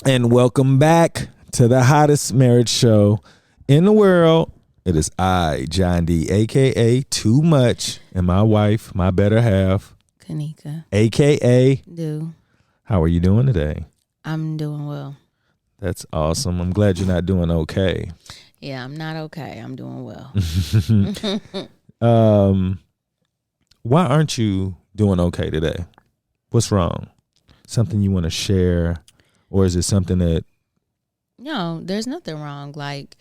And welcome back to the hottest marriage show in the world. It is I, John D, a.k.a. Too Much, and my wife, my better half, Kanika. a.k.a. Do. How are you doing today? I'm doing well. That's awesome. I'm glad you're not doing okay. Yeah, I'm not okay. I'm doing well. Why aren't you doing okay today? What's wrong? Something you want to share? Or is it something that... No, there's nothing wrong. Like,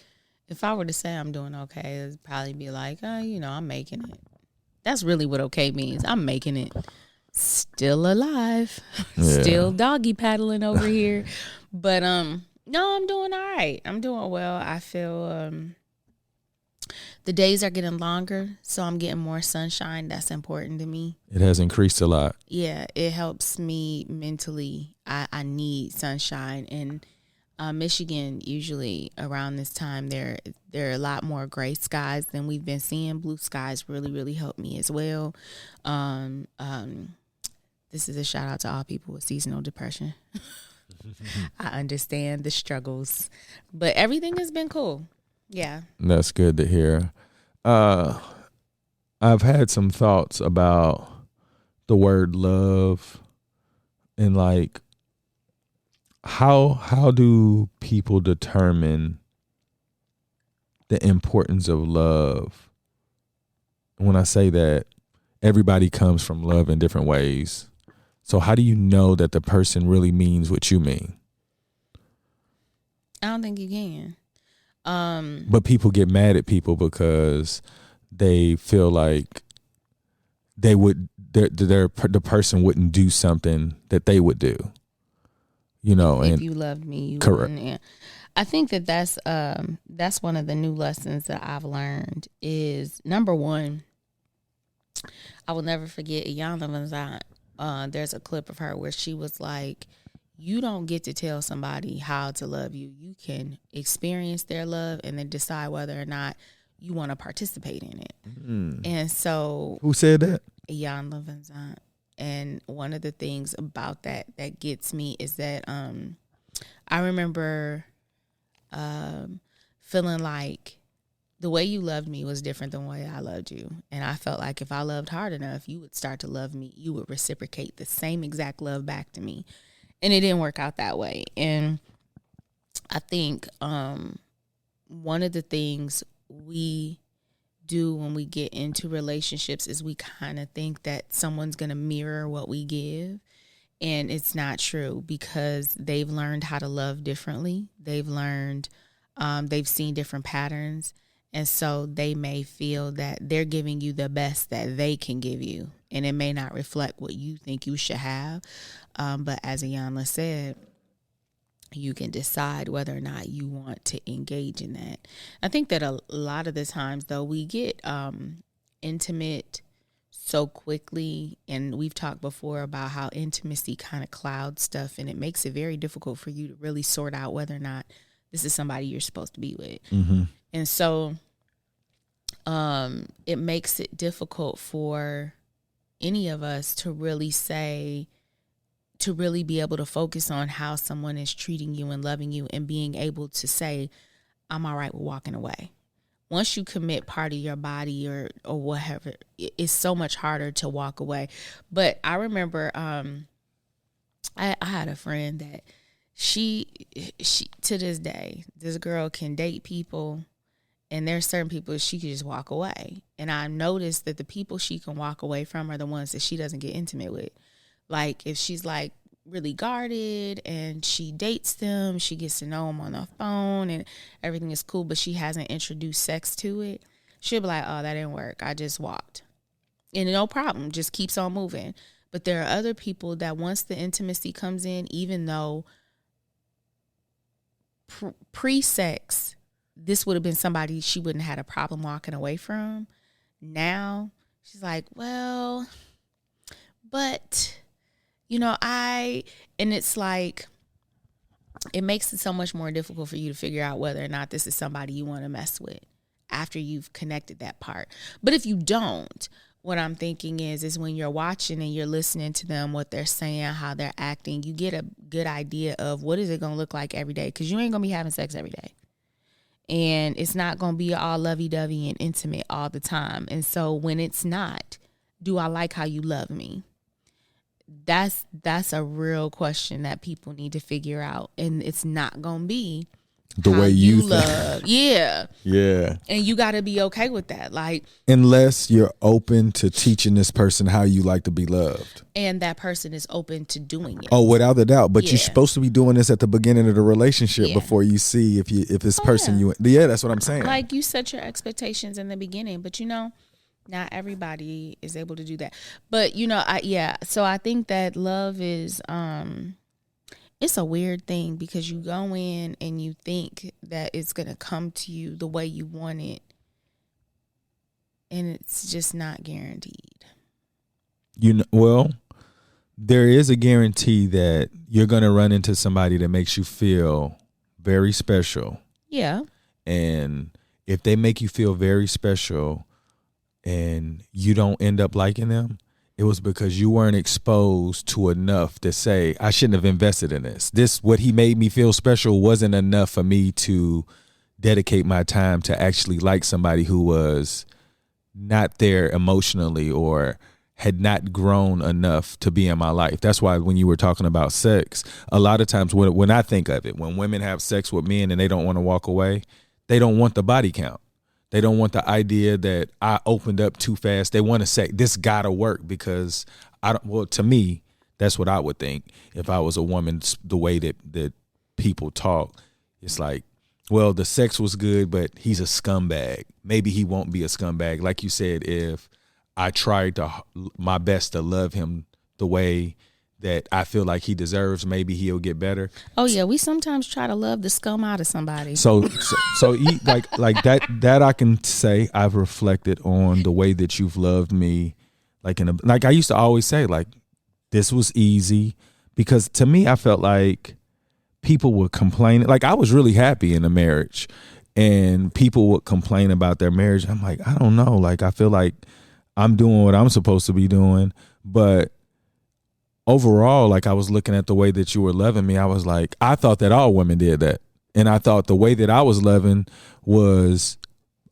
if I were to say I'm doing okay, it'd probably be like, I'm making it. That's really what okay means. I'm making it. Still alive. Yeah. Still doggy paddling over here. But, no, I'm doing all right. I'm doing well. I feel the days are getting longer, so I'm getting more sunshine. That's important to me. It has increased a lot. Yeah, it helps me mentally. I need sunshine. And Michigan, usually around this time, there are a lot more gray skies than we've been seeing. Blue skies really, really help me as well. This is a shout out to all people with seasonal depression. I understand the struggles, but everything has been cool. Yeah. That's good to hear. I've had some thoughts about the word love and like how do people determine the importance of love? When I say that, everybody comes from love in different ways. So how do you know that the person really means what you mean? I don't think you can. But people get mad at people because they feel like the person wouldn't do something that they would do, If you loved me, you correct. wouldn't. Yeah. I think that's one of the new lessons that I've learned is, number one, I will never forget Iyanla Vanzant. There's a clip of her where she was like, you don't get to tell somebody how to love you. You can experience their love and then decide whether or not you want to participate in it. And so... Who said that? Iyanla Vanzant. And one of the things about that gets me is that I remember feeling like the way you loved me was different than the way I loved you. And I felt like if I loved hard enough, you would start to love me. You would reciprocate the same exact love back to me. And it didn't work out that way. And I think one of the things we do when we get into relationships is we kind of think that someone's going to mirror what we give. And it's not true, because they've learned how to love differently. They've learned, they've seen different patterns. And so they may feel that they're giving you the best that they can give you. And it may not reflect what you think you should have. But as Iyanla said, you can decide whether or not you want to engage in that. I think that a lot of the times, though, we get intimate so quickly. And we've talked before about how intimacy kind of clouds stuff. And it makes it very difficult for you to really sort out whether or not this is somebody you're supposed to be with. Mm-hmm. And so it makes it difficult for any of us to really be able to focus on how someone is treating you and loving you and being able to say, I'm all right with walking away. Once you commit part of your body or whatever, it's so much harder to walk away. But I remember I had a friend that she to this day, this girl can date people, and there's certain people she can just walk away. And I noticed that the people she can walk away from are the ones that she doesn't get intimate with. Like, if she's like really guarded and she dates them, she gets to know them on the phone and everything is cool, but she hasn't introduced sex to it, she'll be like, oh, that didn't work. I just walked. And no problem, just keeps on moving. But there are other people that once the intimacy comes in, even though pre-sex, this would have been somebody she wouldn't have had a problem walking away from. Now she's like, well, but, and it's like, it makes it so much more difficult for you to figure out whether or not this is somebody you want to mess with after you've connected that part. But if you don't, what I'm thinking is when you're watching and you're listening to them, what they're saying, how they're acting, you get a good idea of what is it going to look like every day, because you ain't going to be having sex every day. And it's not going to be all lovey-dovey and intimate all the time. And so when it's not, do I like how you love me? That's a real question that people need to figure out. And it's not going to be the way you love. Yeah. Yeah. And you got to be okay with that. Like, unless you're open to teaching this person how you like to be loved. And that person is open to doing it. Oh, without a doubt. But you're supposed to be doing this at the beginning of the relationship before you see if this person that's what I'm saying. Like, you set your expectations in the beginning, but not everybody is able to do that. But so I think that love is it's a weird thing, because you go in and you think that it's going to come to you the way you want it, and it's just not guaranteed. Well, there is a guarantee that you're going to run into somebody that makes you feel very special. Yeah. And if they make you feel very special and you don't end up liking them, it was because you weren't exposed to enough to say, I shouldn't have invested in this. What he made me feel special wasn't enough for me to dedicate my time to actually like somebody who was not there emotionally or had not grown enough to be in my life. That's why when you were talking about sex, a lot of times when I think of it, when women have sex with men and they don't want to walk away, they don't want the body count. They don't want the idea that I opened up too fast. They want to say this gotta work, because to me, that's what I would think if I was a woman. The way that people talk, it's like, well, the sex was good, but he's a scumbag. Maybe he won't be a scumbag. Like you said, if I tried my best to love him the way that I feel like he deserves, maybe he'll get better. Oh yeah, we sometimes try to love the scum out of somebody. So like that I can say I've reflected on the way that you've loved me. Like I used to always say, like, this was easy, because to me I felt like people would complain. Like, I was really happy in a marriage, and people would complain about their marriage. I'm like, I don't know. Like, I feel like I'm doing what I'm supposed to be doing, but overall, like, I was looking at the way that you were loving me. I was like, I thought that all women did that. And I thought the way that I was loving was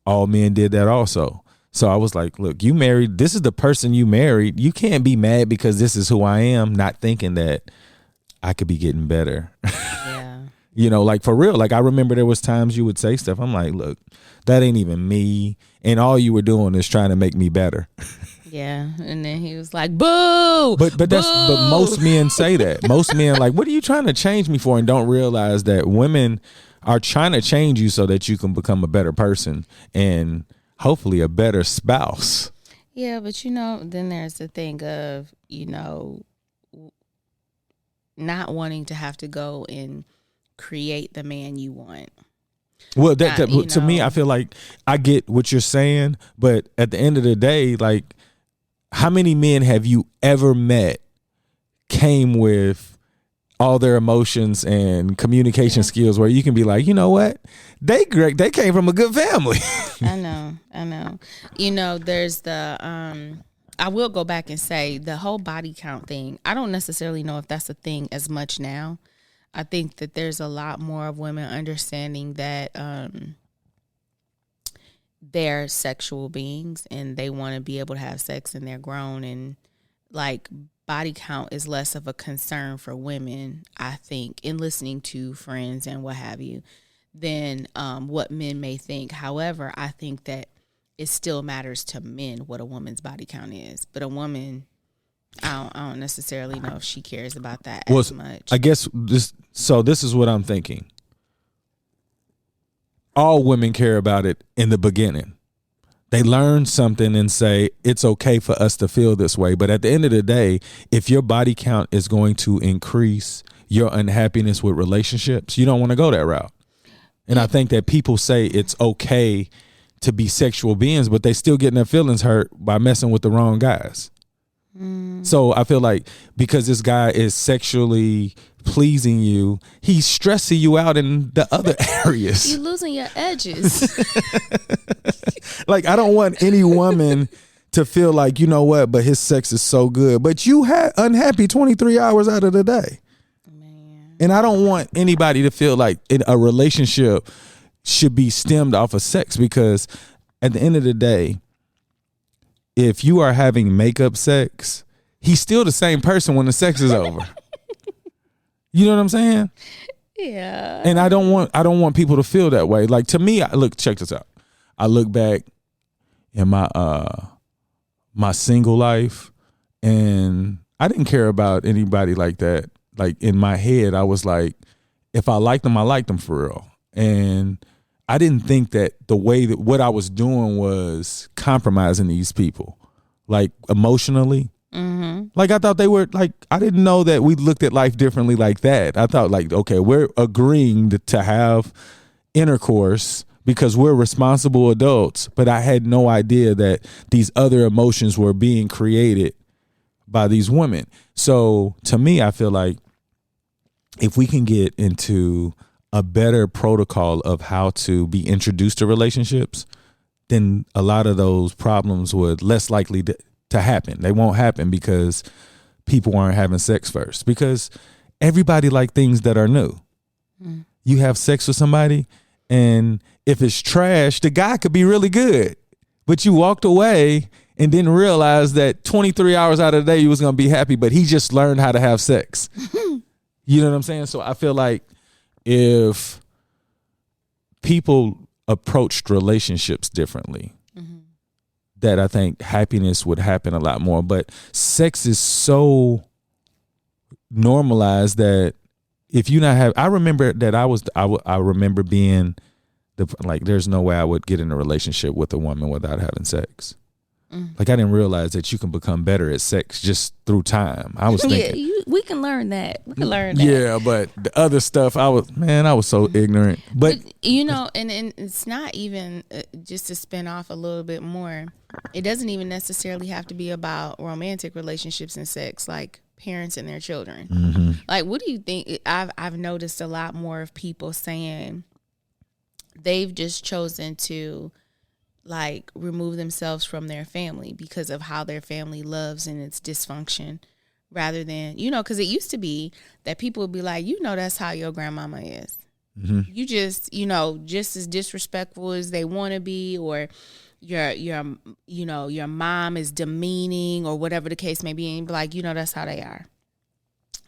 all men did that also. So I was like, look, you married, this is the person you married. You can't be mad because this is who I am, not thinking that I could be getting better. Yeah. Like, for real. Like, I remember there was times you would say stuff. I'm like, look, that ain't even me. And all you were doing is trying to make me better. Yeah, and then he was like, "Boo!" But most men say that. Most men like, "What are you trying to change me for?" And don't realize that women are trying to change you so that you can become a better person and hopefully a better spouse. Yeah, but then there's the thing of not wanting to have to go and create the man you want. Well, to me, I feel like I get what you're saying, but at the end of the day, like, how many men have you ever met came with all their emotions and communication skills where you can be like, you know what? They came from a good family. I know. There's the I will go back and say the whole body count thing. I don't necessarily know if that's a thing as much now. I think that there's a lot more of women understanding that they're sexual beings and they want to be able to have sex, and they're grown, and like body count is less of a concern for women, I think, in listening to friends and what have you, than what men may think. However, I think that it still matters to men what a woman's body count is, but a woman, I don't necessarily know if she cares about that as much. I guess this is what I'm thinking. All women care about it in the beginning. They learn something and say, it's okay for us to feel this way. But at the end of the day, if your body count is going to increase your unhappiness with relationships, you don't want to go that route. And I think that people say it's okay to be sexual beings, but they still getting their feelings hurt by messing with the wrong guys. So I feel like because this guy is sexually pleasing you, he's stressing you out in the other areas. You're losing your edges. Like, I don't want any woman to feel like, you know what, but his sex is so good. But you had unhappy 23 hours out of the day. Man. And I don't want anybody to feel like a relationship should be stemmed off of sex, because at the end of the day, if you are having makeup sex, he's still the same person when the sex is over. You know what I'm saying? Yeah. And I don't want people to feel that way. Like, to me, check this out. I look back in my single life, and I didn't care about anybody like that. Like, in my head, I was like, if I liked them, I liked them for real. And I didn't think that the way that what I was doing was compromising these people, like, emotionally. Mm-hmm. Like, I thought they were, like, I didn't know that we looked at life differently like that. I thought, like, okay, we're agreeing to have intercourse because we're responsible adults, but I had no idea that these other emotions were being created by these women. So to me, I feel like if we can get into a better protocol of how to be introduced to relationships, then a lot of those problems would less likely to happen. They won't happen because people aren't having sex first, because everybody like things that are new. Mm. You have sex with somebody, and if it's trash, the guy could be really good, but you walked away and didn't realize that 23 hours out of the day you was going to be happy, but he just learned how to have sex. You know what I'm saying? So I feel like if people approached relationships differently, that I think happiness would happen a lot more. But sex is so normalized that if you not have, I remember that I remember being like, there's no way I would get in a relationship with a woman without having sex. Like, I didn't realize that you can become better at sex just through time. I was thinking, we can learn that. We can learn that. Yeah, but the other stuff, I was so ignorant. But you know, and it's not even just to spin off a little bit more. It doesn't even necessarily have to be about romantic relationships and sex, like parents and their children. Mm-hmm. Like, what do you think? I've noticed a lot more of people saying they've just chosen to, like, remove themselves from their family because of how their family loves and its dysfunction, rather than, you know, because it used to be that people would be like, you know, that's how your grandmama is. Mm-hmm. You just, you know, just as disrespectful as they want to be, or your mom is demeaning, or whatever the case may be, and be like, you know, that's how they are.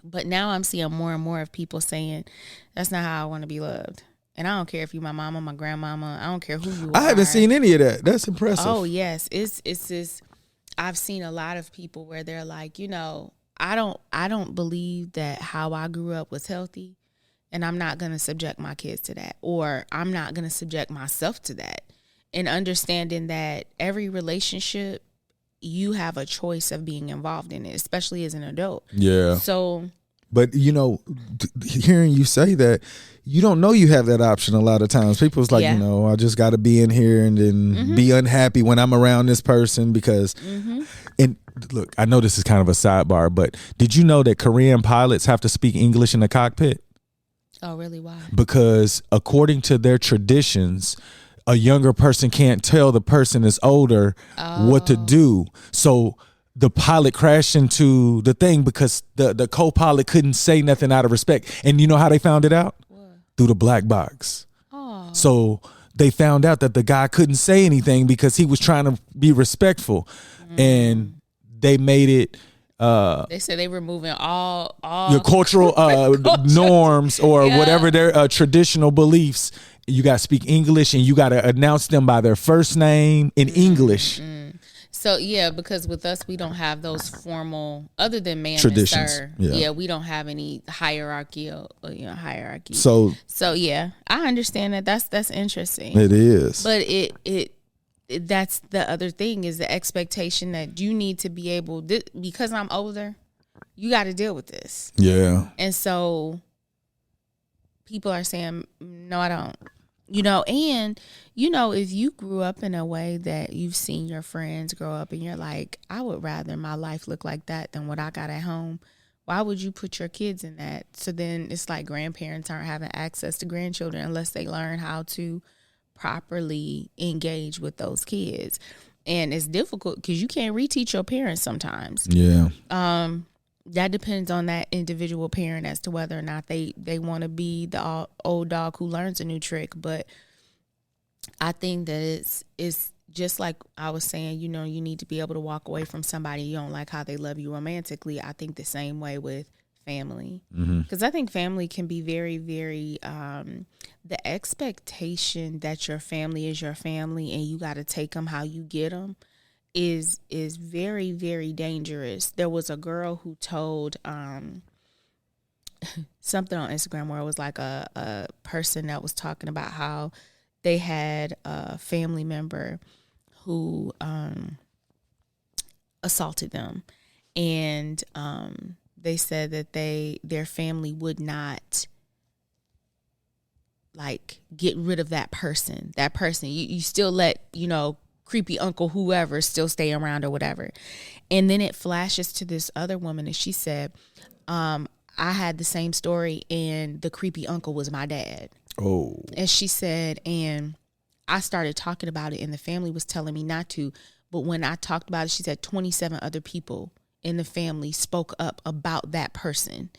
But now I'm seeing more and more of people saying, that's not how I want to be loved. And I don't care if you my mama, my grandmama. I don't care who you are. I haven't seen any of that. That's impressive. Oh yes, it's this. I've seen a lot of people where they're like, you know, I don't believe that how I grew up was healthy, and I'm not gonna subject my kids to that, or I'm not gonna subject myself to that. And understanding that every relationship, you have a choice of being involved in it, especially as an adult. Yeah. So. But, you know, hearing you say that, you don't know you have that option a lot of times. People's like, you know, I just got to be in here and then be unhappy when I'm around this person because, and look, I know this is kind of a sidebar, but did you know that Korean pilots have to speak English in the cockpit? Oh, really? Why? Because according to their traditions, a younger person can't tell the person that's older what to do. So the pilot crashed into the thing because the co-pilot couldn't say nothing out of respect. And you know how they found it out? What? Through the black box. Oh. So they found out that the guy couldn't say anything because he was trying to be respectful. And they made it. They said they were removing all your cultural norms or whatever their traditional beliefs. You got to speak English and you got to announce them by their first name in English. So, yeah, because with us, we don't have those formal, other than ma'am traditions. And sir. Yeah, we don't have any hierarchy. So yeah, I understand that. That's interesting. It is. But it that's the other thing, is the expectation that you need to be able, because I'm older, you got to deal with this. Yeah. And so people are saying, no, I don't. You know, and, you know, if you grew up in a way that you've seen your friends grow up and you're like, I would rather my life look like that than what I got at home, why would you put your kids in that? So then it's like grandparents aren't having access to grandchildren unless they learn how to properly engage with those kids. And it's difficult because you can't reteach your parents sometimes. Yeah. That depends on that individual parent as to whether or not they want to be the old dog who learns a new trick. But I think that it's just like I was saying, you know, you need to be able to walk away from somebody you don't like how they love you romantically. I think the same way with family, because I think family can be very, very the expectation that your family is your family and you got to take them how you get them is very, very dangerous. There was a girl who told something on Instagram where it was like a person that was talking about how they had a family member who assaulted them, and they said that their family would not like get rid of that person. You still let, you know, creepy uncle whoever still stay around or whatever. And then it flashes to this other woman and she said, I had the same story and the creepy uncle was my dad. Oh. And she said, and I started talking about it and the family was telling me not to, but when I talked about it, she said 27 other people in the family spoke up about that person.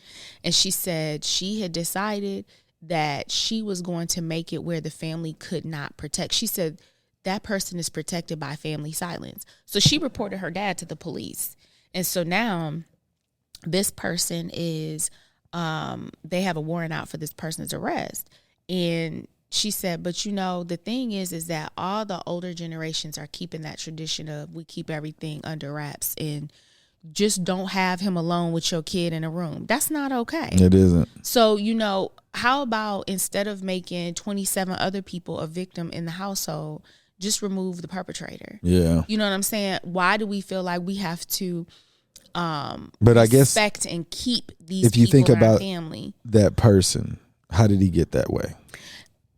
And she said she had decided that she was going to make it where the family could not protect. She said that person is protected by family silence. So she reported her dad to the police. And so now this person is, they have a warrant out for this person's arrest. And she said, but you know, the thing is that all the older generations are keeping that tradition of we keep everything under wraps and just don't have him alone with your kid in a room. That's not okay. It isn't. So, you know, how about instead of making 27 other people a victim in the household, just remove the perpetrator? Yeah. You know what I'm saying? Why do we feel like we have to but I guess respect and keep these if you people think in our about family? That person, how did he get that way?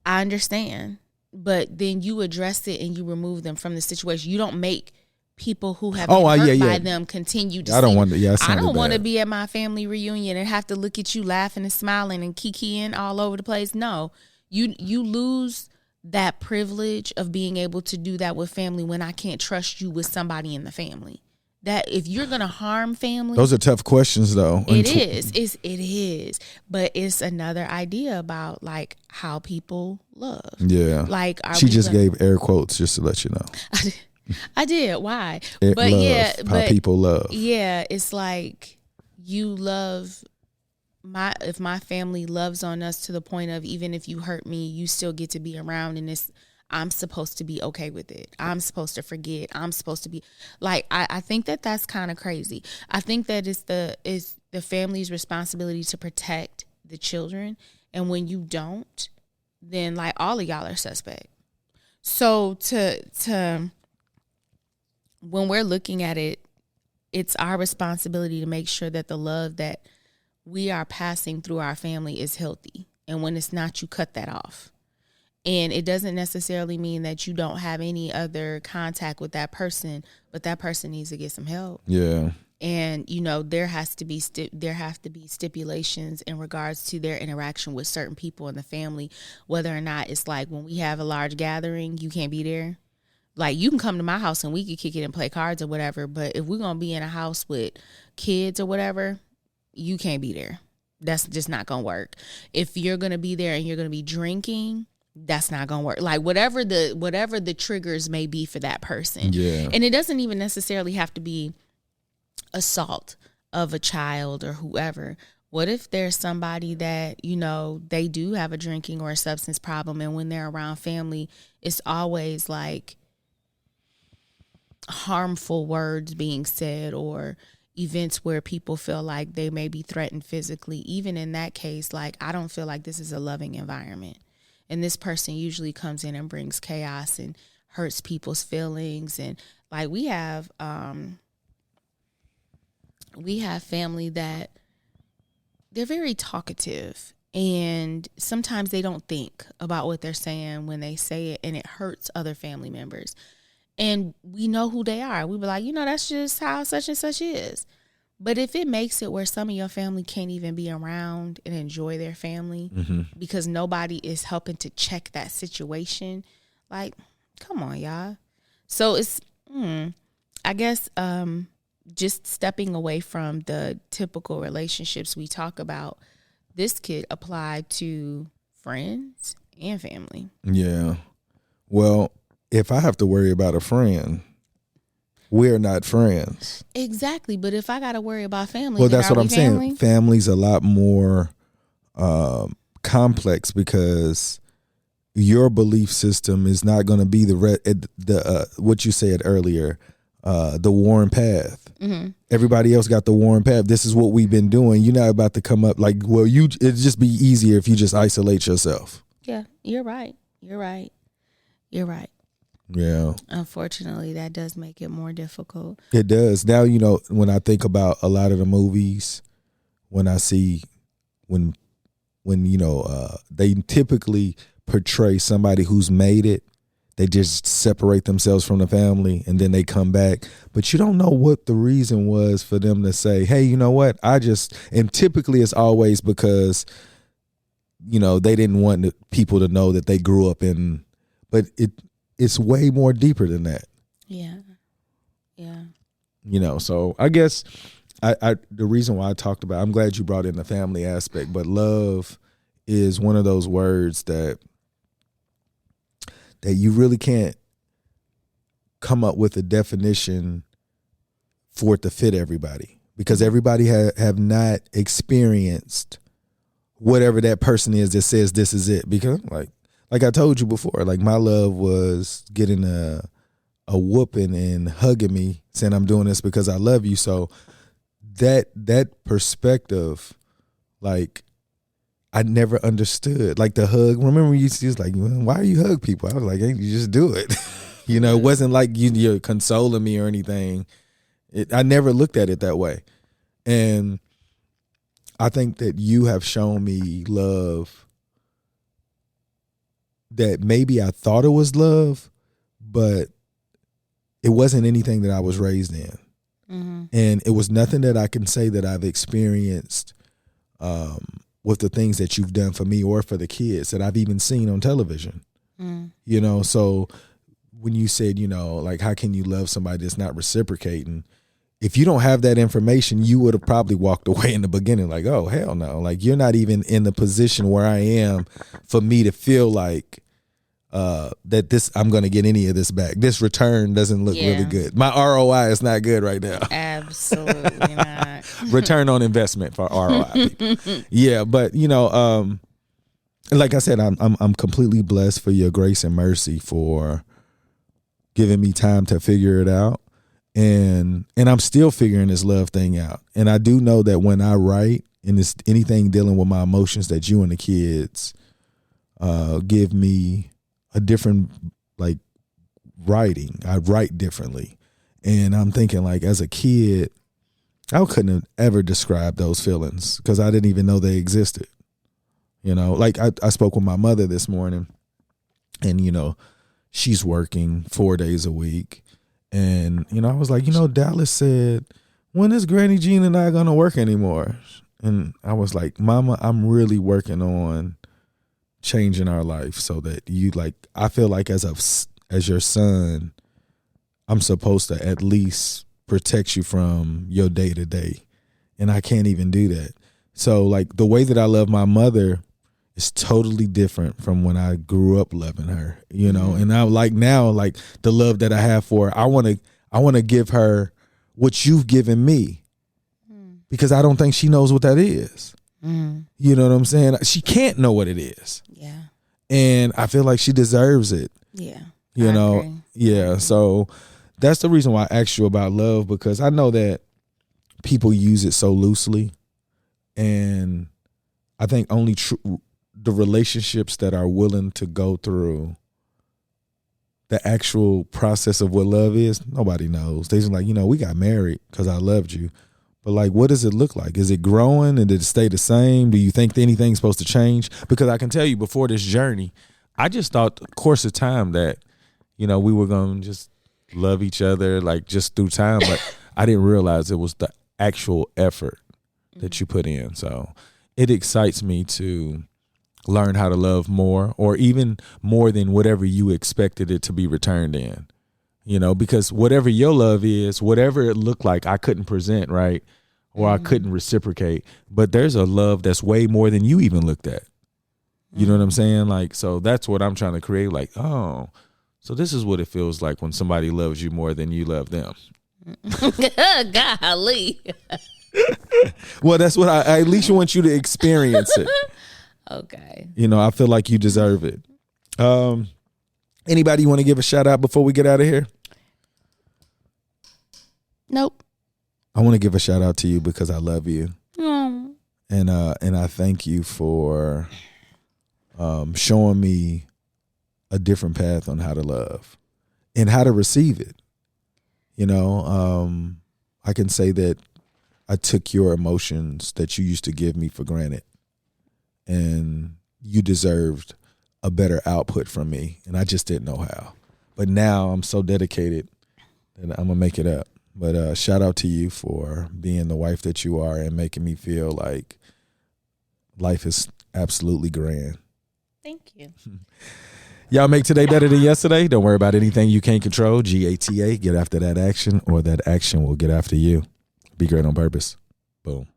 I understand. But then you address it and you remove them from the situation. You don't make people who have been hurt by them continue to I don't want to. I don't want to be at my family reunion and have to look at you laughing and smiling and kikiing all over the place. No, you lose that privilege of being able to do that with family when I can't trust you with somebody in the family. That if you're gonna harm family, those are tough questions, though. It is, but it's another idea about like how people love. Yeah, like she just gave air quotes just to let you know. I did. Why? But how people love. Yeah, it's like you love if my family loves on us to the point of even if you hurt me, you still get to be around, and I'm supposed to be okay with it. I'm supposed to forget. I'm supposed to be like I think that's kind of crazy. I think that it's the family's responsibility to protect the children, and when you don't, then like all of y'all are suspect. So to when we're looking at it, it's our responsibility to make sure that the love that we are passing through our family is healthy. And when it's not, you cut that off. And it doesn't necessarily mean that you don't have any other contact with that person, but that person needs to get some help. Yeah. And, you know, there have to be stipulations in regards to their interaction with certain people in the family, whether or not it's like when we have a large gathering, you can't be there. Like, you can come to my house and we can kick it and play cards or whatever, but if we're going to be in a house with kids or whatever, you can't be there. That's just not going to work. If you're going to be there and you're going to be drinking, that's not going to work. Like, whatever the triggers may be for that person. Yeah. And it doesn't even necessarily have to be assault of a child or whoever. What if there's somebody that, you know, they do have a drinking or a substance problem, and when they're around family, it's always like harmful words being said or events where people feel like they may be threatened physically. Even in that case, like, I don't feel like this is a loving environment. And this person usually comes in and brings chaos and hurts people's feelings. And like, we have family that they're very talkative, and sometimes they don't think about what they're saying when they say it, and it hurts other family members. And we know who they are. We be like, you know, that's just how such and such is. But if it makes it where some of your family can't even be around and enjoy their family because nobody is helping to check that situation, like, come on, y'all. So I guess just stepping away from the typical relationships we talk about, this could apply to friends and family. Yeah. Well, if I have to worry about a friend, we're not friends. Exactly. But if I got to worry about family, well, then that's are what we I'm family? saying. Family's a lot more complex because your belief system is not going to be the what you said earlier, the worn path. Mm-hmm. Everybody else got the worn path. This is what we've been doing. You're not about to come up like, well, it'd just be easier if you just isolate yourself. Yeah, you're right. You're right. You're right. Yeah. Unfortunately, that does make it more difficult. It does. Now, when I think about a lot of the movies, when I see when they typically portray somebody who's made it, they just separate themselves from the family and then they come back. But you don't know what the reason was for them to say, hey, you know what? And typically it's always because, they didn't want people to know that they grew up in, but it's way more deeper than that. Yeah. Yeah. So I guess the reason why I talked about, I'm glad you brought in the family aspect, but love is one of those words that you really can't come up with a definition for it to fit everybody, because everybody have not experienced whatever that person is that says this is it. Because like I told you before, like my love was getting a whooping and hugging me saying I'm doing this because I love you. So that perspective, like, I never understood. Like the hug. Remember you used to like, why do you hug people? I was like, hey, you just do it. It wasn't like you're consoling me or anything. I never looked at it that way. And I think that you have shown me love that maybe I thought it was love, but it wasn't anything that I was raised in. Mm-hmm. And it was nothing that I can say that I've experienced with the things that you've done for me or for the kids that I've even seen on television. So when you said, like, how can you love somebody that's not reciprocating? If you don't have that information, you would have probably walked away in the beginning like, oh, hell no. Like, you're not even in the position where I am for me to feel like that I'm going to get any of this back. This return doesn't look really good. My ROI is not good right now. Absolutely not. Return on investment for ROI people. Yeah, but like I said, I'm completely blessed for your grace and mercy for giving me time to figure it out. And I'm still figuring this love thing out. And I do know that when I write and it's anything dealing with my emotions, that you and the kids give me a different, like, writing. I write differently. And I'm thinking, like, as a kid, I couldn't have ever described those feelings because I didn't even know they existed. Like I spoke with my mother this morning and, she's working 4 days a week. And, I was like, Dallas said, when is Granny Jean and I going to work anymore? And I was like, Mama, I'm really working on changing our life so that I feel like as your son, I'm supposed to at least protect you from your day to day. And I can't even do that. So like the way that I love my mother is totally different from when I grew up loving her, and I like now, like the love that I have for her, I want to give her what you've given me because I don't think she knows what that is. You know what I'm saying? She can't know what it is. Yeah. And I feel like she deserves it. Yeah. I agree. Yeah. So that's the reason why I asked you about love, because I know that people use it so loosely. And I think only the relationships that are willing to go through the actual process of what love is, nobody knows. They just like, we got married because I loved you. But like, what does it look like? Is it growing and did it stay the same? Do you think anything's supposed to change? Because I can tell you before this journey, I just thought the course of time that, we were going to just love each other, like just through time. But I didn't realize it was the actual effort that you put in. So it excites me to learn how to love more, or even more than whatever you expected it to be returned in. You know, because whatever your love is, whatever it looked like, I couldn't present, right? Or I couldn't reciprocate. But there's a love that's way more than you even looked at. You know what I'm saying? Like, so that's what I'm trying to create. Like, oh, so this is what it feels like when somebody loves you more than you love them. Golly. Well, that's what I at least want you to experience it. Okay. You know, I feel like you deserve it. Anybody you want to give a shout out before we get out of here? Nope. I want to give a shout out to you because I love you. Mm. And I thank you for showing me a different path on how to love and how to receive it. You know, I can say that I took your emotions that you used to give me for granted, and you deserved a better output from me, and I just didn't know how. But now I'm so dedicated that I'm gonna make it up. But shout out to you for being the wife that you are and making me feel like life is absolutely grand. Thank you. Y'all make today better than yesterday. Don't worry about anything you can't control. GATA, get after that action, or that action will get after you. Be great on purpose. Boom.